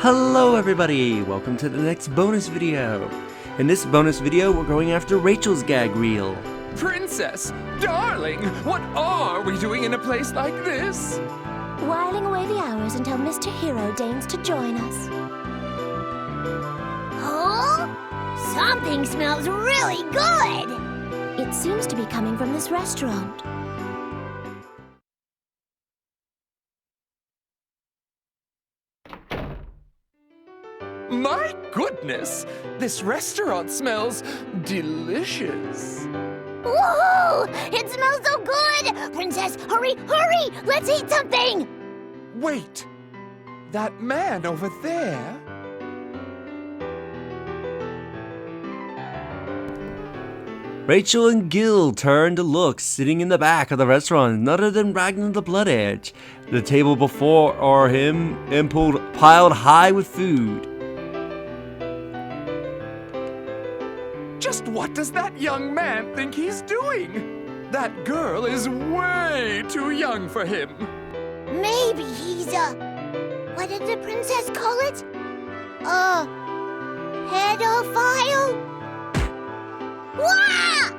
Hello everybody, welcome to the next bonus video. In this bonus video, we're going after Rachel's gag reel. Princess, darling, what are we doing in a place like this? Whiling away the hours until Mr. Hero deigns to join us. Oh? Something smells really good! It seems to be coming from this restaurant. My goodness, this restaurant smells delicious. Woohoo! It smells so good! Princess, hurry, hurry! Let's eat something! Wait, that man over there? Rachel and Gil turn to look. Sitting in the back of the restaurant, none other than Ragna the Bloodedge. The table before him piled high with food. Just what does that young man think he's doing? That girl is way too young for him. Maybe he's what did the princess call it? A pedophile? Wah!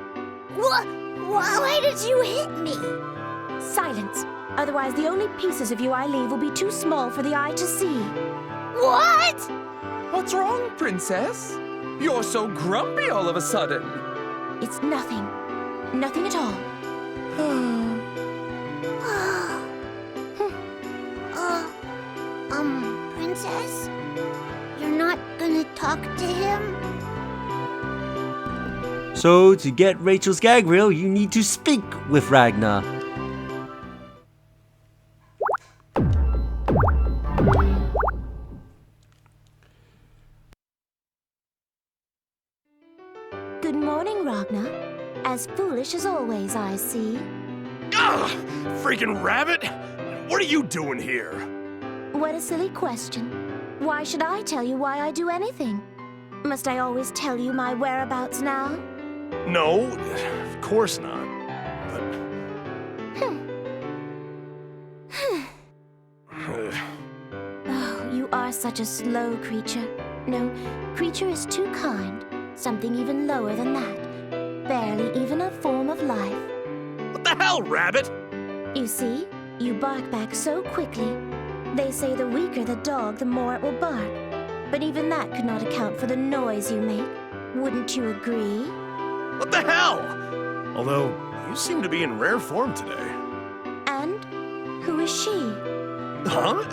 Why did you hit me? Silence. Otherwise, the only pieces of you I leave will be too small for the eye to see. What? What's wrong, Princess? You're so grumpy all of a sudden. It's nothing. Nothing at all. Princess? You're not gonna talk to him? So, to get Rachel's gag reel, you need to speak with Ragna. Good morning, Ragna. As foolish as always, I see. Ugh! Freaking rabbit! What are you doing here? What a silly question. Why should I tell you why I do anything? Must I always tell you my whereabouts now? No, of course not. But... Oh, you are such a slow creature. No, creature is too kind. Something even lower than that. Barely even a form of life. What the hell, rabbit? You see, you bark back so quickly. They say the weaker the dog, the more it will bark. But even that could not account for the noise you make. Wouldn't you agree? What the hell? Although, you seem to be in rare form today. And who is she? Huh?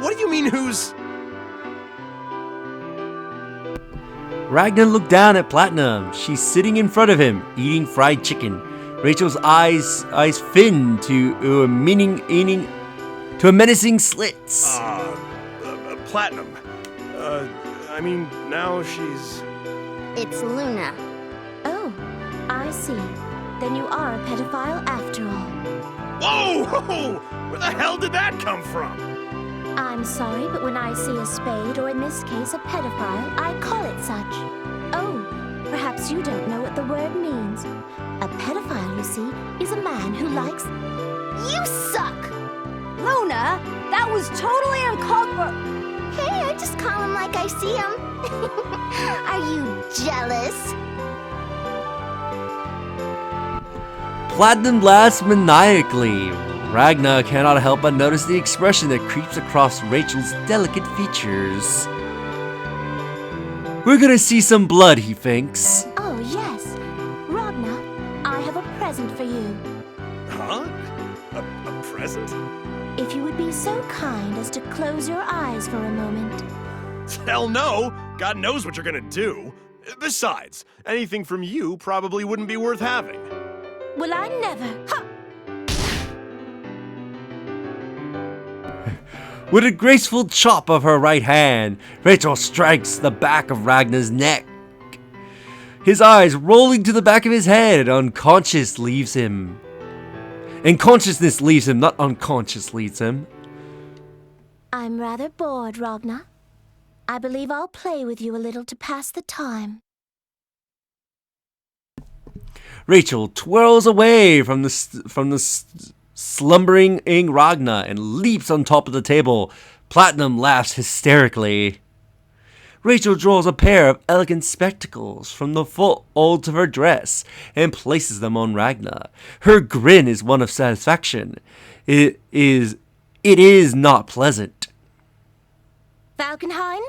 What do you mean, who's... Ragna looked down at Platinum. She's sitting in front of him, eating fried chicken. Rachel's eyes fin to a menacing slits. Platinum. I mean, now she's... It's Luna. Oh, I see. Then you are a pedophile after all. Whoa! Where the hell did that come from? I'm sorry, but when I see a spade, or in this case a pedophile, I call it such. Oh, perhaps you don't know what the word means. A pedophile, you see, is a man who likes... You suck! Luna, that was totally uncalled for. Hey, I just call him like I see him. Are you jealous? Platinum laughs maniacally. Ragna cannot help but notice the expression that creeps across Rachel's delicate features. We're gonna see some blood, he thinks. Oh, yes. Ragna, I have a present for you. Huh? A present? If you would be so kind as to close your eyes for a moment. Hell no! God knows what you're gonna do. Besides, anything from you probably wouldn't be worth having. Well, I never. Ha! With a graceful chop of her right hand, Rachel strikes the back of Ragna's neck. His eyes rolling to the back of his head, unconscious leaves him. And consciousness leaves him, not unconscious leaves him. I'm rather bored, Ragna. I believe I'll play with you a little to pass the time. Rachel twirls away from the slumbering Ragna and leaps on top of the table, Platinum laughs hysterically. Rachel draws a pair of elegant spectacles from the folds of her dress and places them on Ragna. Her grin is one of satisfaction. It is not pleasant. Falkenhayn?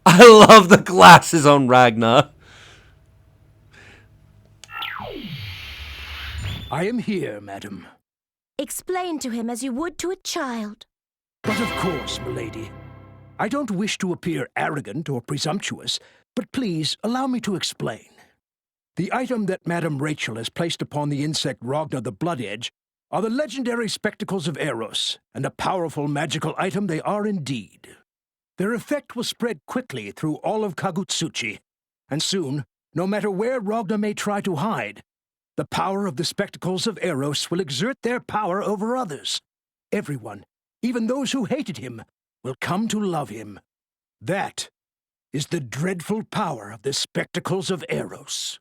I love the glasses on Ragna. I am here, madam. Explain to him as you would to a child. But of course, milady. I don't wish to appear arrogant or presumptuous, but please allow me to explain. The item that Madam Rachel has placed upon the insect Ragna the Bloodedge are the Legendary Spectacles of Eros, and a powerful magical item they are indeed. Their effect will spread quickly through all of Kagutsuchi, and soon, no matter where Ragna may try to hide, the power of the Spectacles of Eros will exert their power over others. Everyone, even those who hated him, will come to love him. That is the dreadful power of the Spectacles of Eros.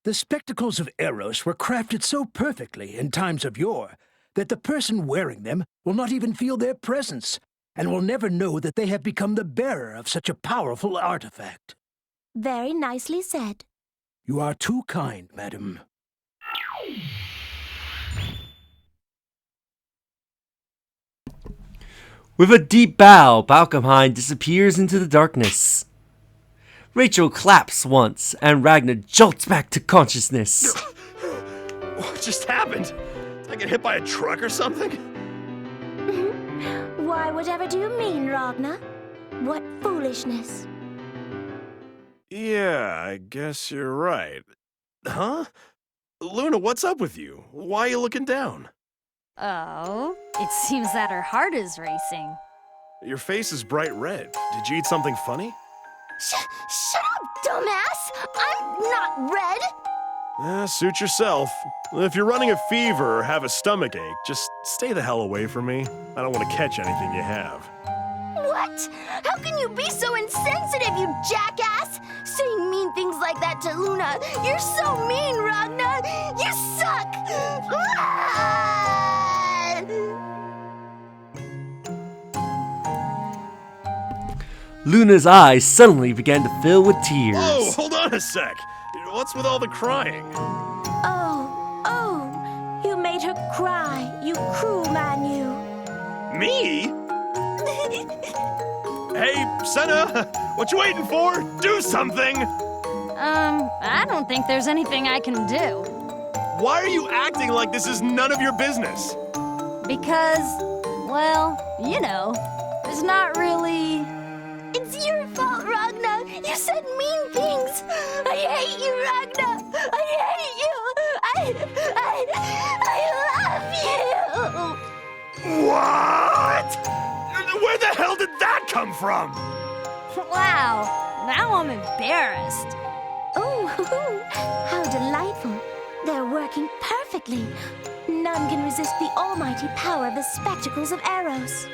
The Spectacles of Eros were crafted so perfectly in times of yore that the person wearing them will not even feel their presence and will never know that they have become the bearer of such a powerful artifact. Very nicely said. You are too kind, madam. With a deep bow, Falkenhayn disappears into the darkness. Rachel claps once, and Ragna jolts back to consciousness. What just happened? Did I get hit by a truck or something? Why, whatever do you mean, Ragna? What foolishness. Yeah, I guess you're right. Huh? Luna, what's up with you? Why are you looking down? Oh, it seems that her heart is racing. Your face is bright red. Did you eat something funny? Shut up, dumbass! I'm not red! Suit yourself. If you're running a fever or have a stomachache, just stay the hell away from me. I don't want to catch anything you have. What? How can you be so insensitive, you jackass? Saying mean things like that to Luna. You're so mean, Ragna! You suck! Ah! Luna's eyes suddenly began to fill with tears. Whoa, hold on a sec. What's with all the crying? Oh, you made her cry, you cruel man, you. Me? Hey, Senna, what you waiting for? Do something! I don't think there's anything I can do. Why are you acting like this is none of your business? Because, well, you know, there's not really... It's your fault, Ragna. You said mean things. I hate you, Ragna. I hate you. I love you. What? Where the hell did that come from? Wow, now I'm embarrassed. Oh, how delightful. They're working perfectly. None can resist the almighty power of the Spectacles of Eros.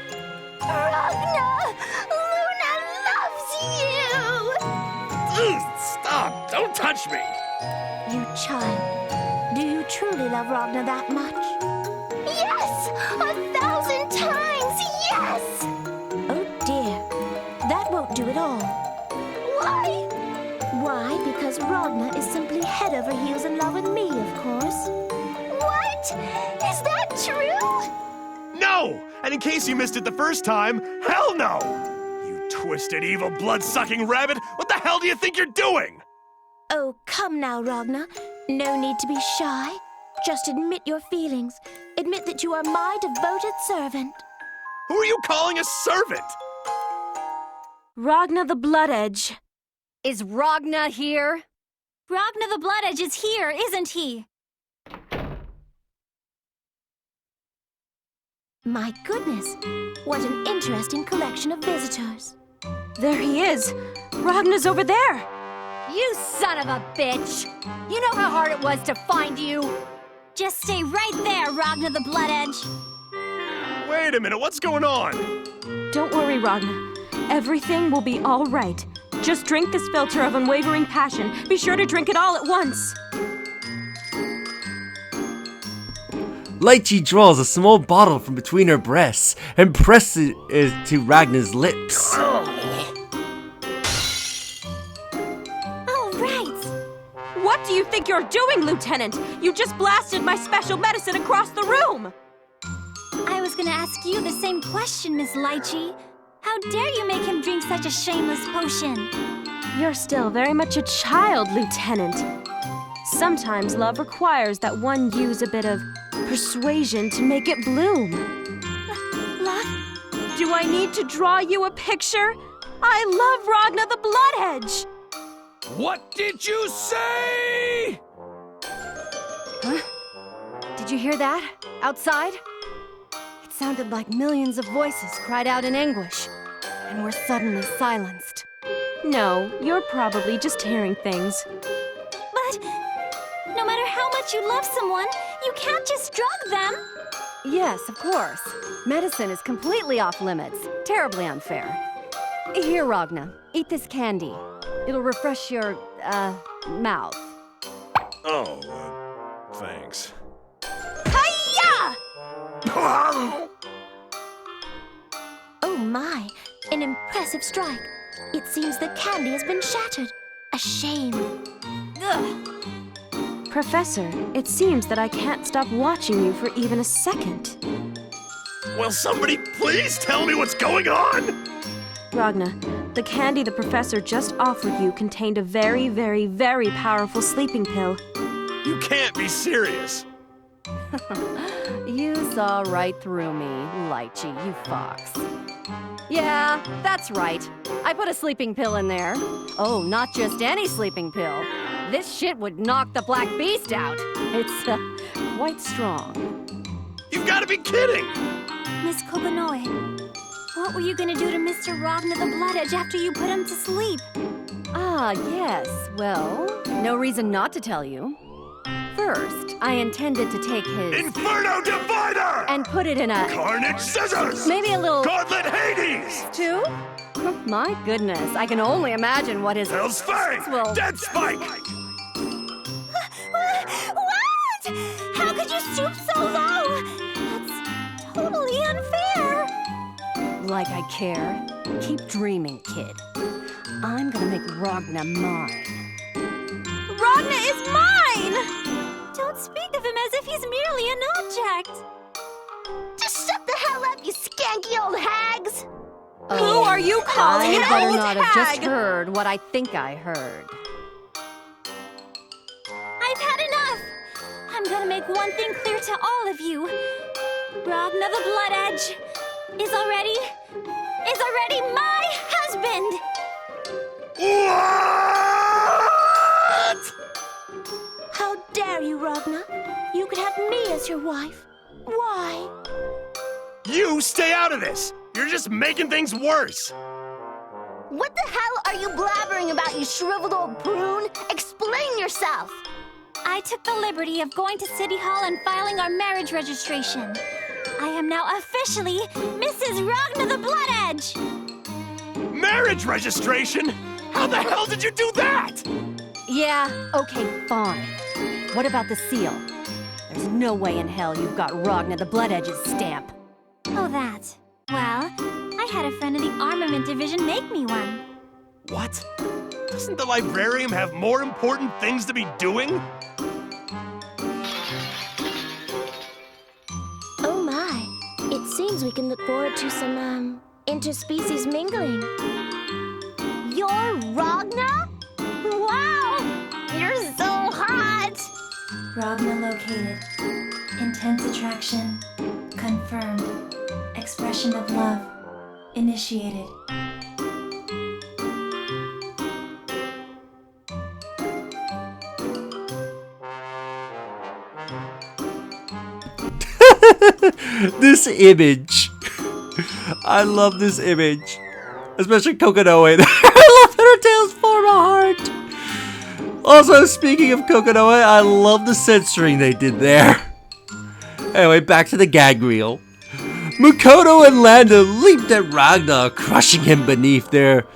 Ragna, Luna loves you. Stop! Don't touch me! You child, do you truly love Ragna that much? Yes, 1,000 times, yes. Oh dear, that won't do at all. Why? Why? Because Ragna is simply head over heels in love with me, of course. What? Is that true? No! And in case you missed it the first time, hell no! You twisted, evil, blood-sucking rabbit! What the hell do you think you're doing? Oh, come now, Ragna. No need to be shy. Just admit your feelings. Admit that you are my devoted servant. Who are you calling a servant? Ragna the Bloodedge. Is Ragna here? Ragna the Bloodedge is here, isn't he? My goodness, what an interesting collection of visitors. There he is. Ragna's over there. You son of a bitch! You know how hard it was to find you? Just stay right there, Ragna the Bloodedge. Wait a minute, what's going on? Don't worry, Ragna. Everything will be all right. Just drink this filter of unwavering passion. Be sure to drink it all at once. Lychee draws a small bottle from between her breasts and presses it to Ragna's lips. All right. What do you think you're doing, Lieutenant? You just blasted my special medicine across the room! I was gonna ask you the same question, Miss Lychee. How dare you make him drink such a shameless potion? You're still very much a child, Lieutenant. Sometimes love requires that one use a bit of persuasion to make it bloom. Love? Do I need to draw you a picture? I love Ragna the Bloodedge! What did you say? Huh? Did you hear that? Outside? It sounded like millions of voices cried out in anguish, and were suddenly silenced. No, you're probably just hearing things. But no matter how much you love someone, you can't just drug them. Yes, of course. Medicine is completely off limits. Terribly unfair. Here, Ragna, eat this candy. It'll refresh your, mouth. Oh, thanks. Hiya! Oh my, an impressive strike. It seems the candy has been shattered. A shame. Ugh. Professor, it seems that I can't stop watching you for even a second. Will somebody please tell me what's going on? Ragna, the candy the professor just offered you contained a very, very, very powerful sleeping pill. You can't be serious. You saw right through me, Lychee, you fox. Yeah, that's right. I put a sleeping pill in there. Oh, not just any sleeping pill. This shit would knock the black beast out. It's, quite strong. You've got to be kidding! Miss Kokonoe, what were you gonna do to Mr. Ragna the Bloodedge after you put him to sleep? Ah, yes. Well, no reason not to tell you. First, I intended to take his... Inferno Divider! and put it in a... Carnage Scissors! maybe a little... Gauntlet Hades! two? My goodness, I can only imagine what his... Hell's Fang! Well- Dead Spike! What? How could you stoop so low? That's totally unfair. Like I care. Keep dreaming, kid. I'm gonna make Ragna mine. Ragna is mine! Don't speak of him as if he's merely an object. Just shut the hell up, you skanky old hags! Who are you calling I an better old not have just hag? heard what I think I heard. I've had enough. I'm gonna make one thing clear to all of you. Ragna the Bloodedge is already my husband. What? How dare you, Ragna? You could have me as your wife. Why? You stay out of this! You're just making things worse! What the hell are you blabbering about, you shriveled old prune? Explain yourself! I took the liberty of going to City Hall and filing our marriage registration. I am now officially Mrs. Ragna the Bloodedge. Marriage registration? How the hell did you do that? Yeah, okay, fine. What about the seal? There's no way in hell you've got Ragna the Bloodedge's stamp. Oh, that. Well, I had a friend in the armament division make me one. What? Doesn't the librarian have more important things to be doing? Oh my. It seems we can look forward to some, interspecies mingling. You're Ragna? Wow! You're so hot! Ragna located. Intense attraction. Confirmed. Expression of love. Initiated. This image. I love this image. Especially Kokonoe. I love that her tails form a heart. Also, speaking of Kokonoe, I love the censoring they did there. Anyway, back to the gag reel. Mukoto and Landa leaped at Ragna, crushing him beneath their...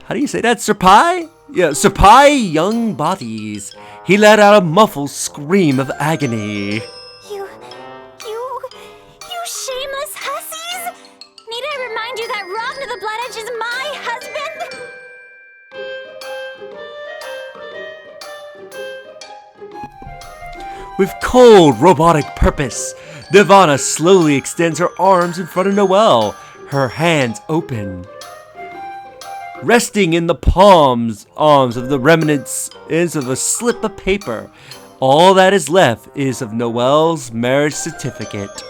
How do you say that? Serpai? Yeah, Serpai young bodies. He let out a muffled scream of agony. You With cold, robotic purpose, Nirvana slowly extends her arms in front of Noelle, her hands open. Resting in the arms of the remnants is of a slip of paper. All that is left is of Noelle's marriage certificate.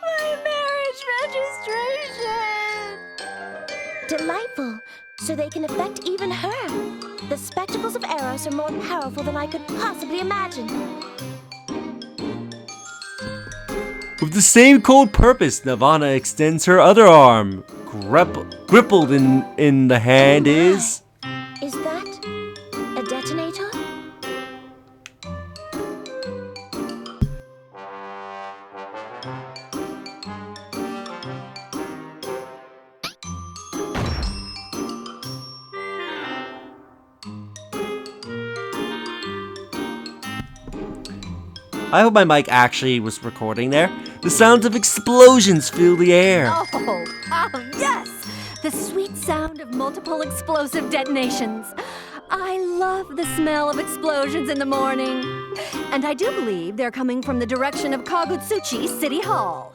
My marriage registration! Delightful. So they can affect even her. The spectacles of Eros are more powerful than I could possibly imagine. With the same cold purpose, Nirvana extends her other arm. Grippled in the hand is... Is that a detonator? I hope my mic actually was recording there. The sounds of explosions fill the air. Oh, yes! The sweet sound of multiple explosive detonations. I love the smell of explosions in the morning. And I do believe they're coming from the direction of Kagutsuchi City Hall.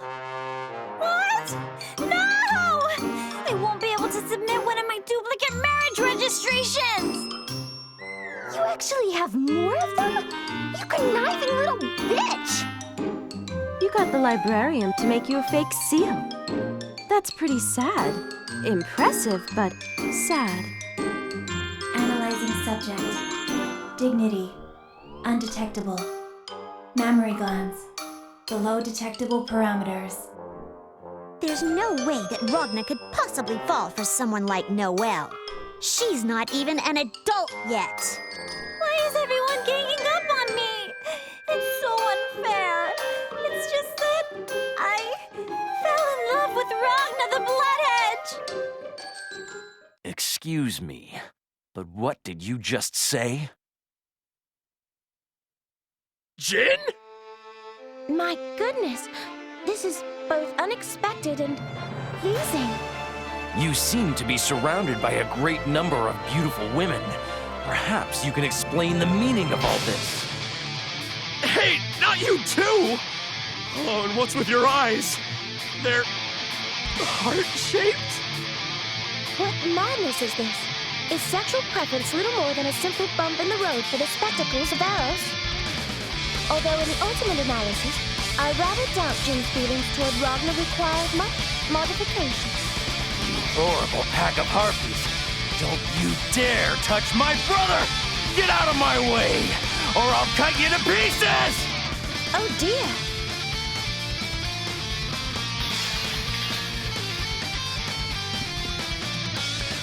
What? No! I won't be able to submit one of my duplicate marriage registrations! You actually have more of them? You conniving little bitch! You got the librarian to make you a fake seal. That's pretty sad. Impressive, but sad. Analyzing subject. Dignity. Undetectable. Mammary glands. Below detectable parameters. There's no way that Ragna could possibly fall for someone like Noelle. She's not even an adult yet. Why is everyone ganging up on me? It's so unfair. It's just that I fell in love with Ragna the Bloodedge. Excuse me, but what did you just say? Jin? My goodness, this is both unexpected and pleasing. You seem to be surrounded by a great number of beautiful women. Perhaps you can explain the meaning of all this. Hey, not you too! Oh, and what's with your eyes? They're heart-shaped? What madness is this? Is sexual preference little more than a simple bump in the road for the spectacles of Eros? Although in the ultimate analysis, I rather doubt Jin's feelings toward Ragna require much modification. Horrible pack of harpies. Don't you dare touch my brother! Get out of my way, or I'll cut you to pieces! Oh dear.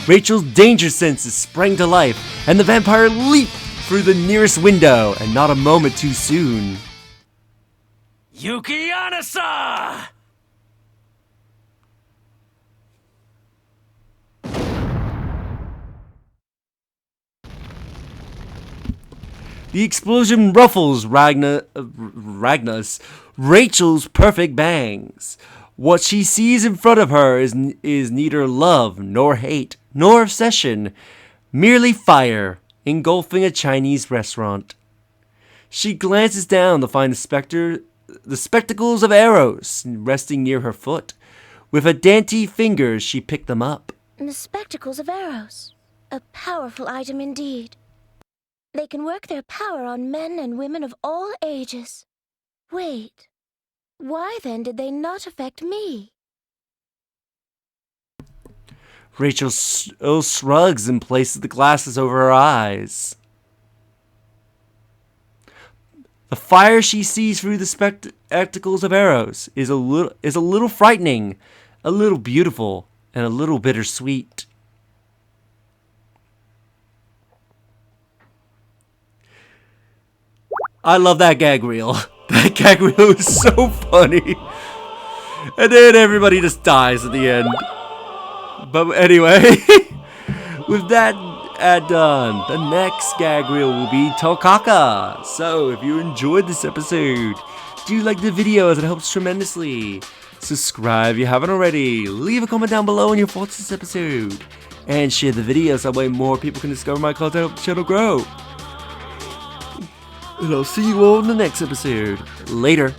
Rachel's danger senses sprang to life, and the vampire leaped through the nearest window, and not a moment too soon. Yuki Anasa! The explosion ruffles Rachel's perfect bangs. What she sees in front of her is neither love, nor hate, nor obsession, merely fire engulfing a Chinese restaurant. She glances down to find the spectacles of Eros resting near her foot. With her dainty fingers, she picked them up. The spectacles of Eros. A powerful item indeed. They can work their power on men and women of all ages. Wait, why then did they not affect me? Rachel shrugs and places the glasses over her eyes. The fire she sees through the spectacles of Eros is a little frightening, a little beautiful, and a little bittersweet. I love that gag reel. That gag reel is so funny. And then everybody just dies at the end. But anyway, with that done, the next gag reel will be Tokaka. So if you enjoyed this episode, do like the video as it helps tremendously. Subscribe if you haven't already. Leave a comment down below on your thoughts on this episode. And share the video so that way more people can discover my content and help the channel grow. And I'll see you all in the next episode. Later.